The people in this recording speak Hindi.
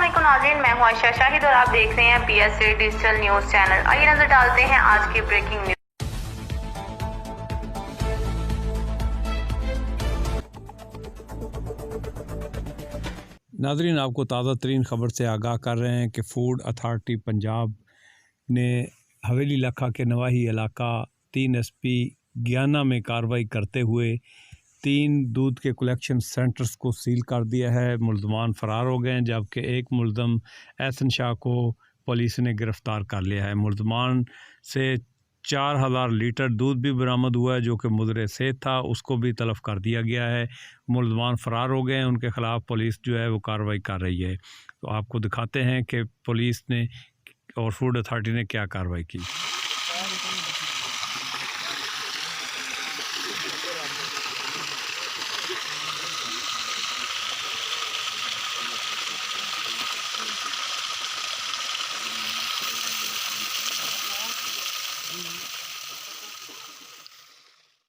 अस्सलामुअलैकुम नाज़रीन, मैं हूं आयशा शाहिद और आप देख रहे हैं PSA डिजिटल न्यूज़ चैनल। आइए नजर डालते हैं आज की ब्रेकिंग न्यूज़। नाज़रीन, आपको ताज़ा तरीन ख़बर से आगाह कर रहे हैं कि फूड अथॉरिटी पंजाब ने हवेली लखा के नवाही इलाका 3 SP ज्ञाना में कार्रवाई करते हुए 3 दूध के कलेक्शन सेंटर्स को सील कर दिया है। मुल्ज़मान फ़रार हो गए हैं, जबकि एक मुल्ज़म एहसन शाह को पुलिस ने गिरफ़्तार कर लिया है। मुल्ज़मान से 4000 लीटर दूध भी बरामद हुआ है, जो कि मुज़र सेहत था, उसको भी तलब कर दिया गया है। मुल्ज़मान फ़रार हो गए हैं, उनके ख़िलाफ़ पुलिस जो है वो कार्रवाई कर रही है। तो आपको दिखाते हैं कि पुलिस ने और फूड अथॉरिटी ने क्या कार्रवाई की।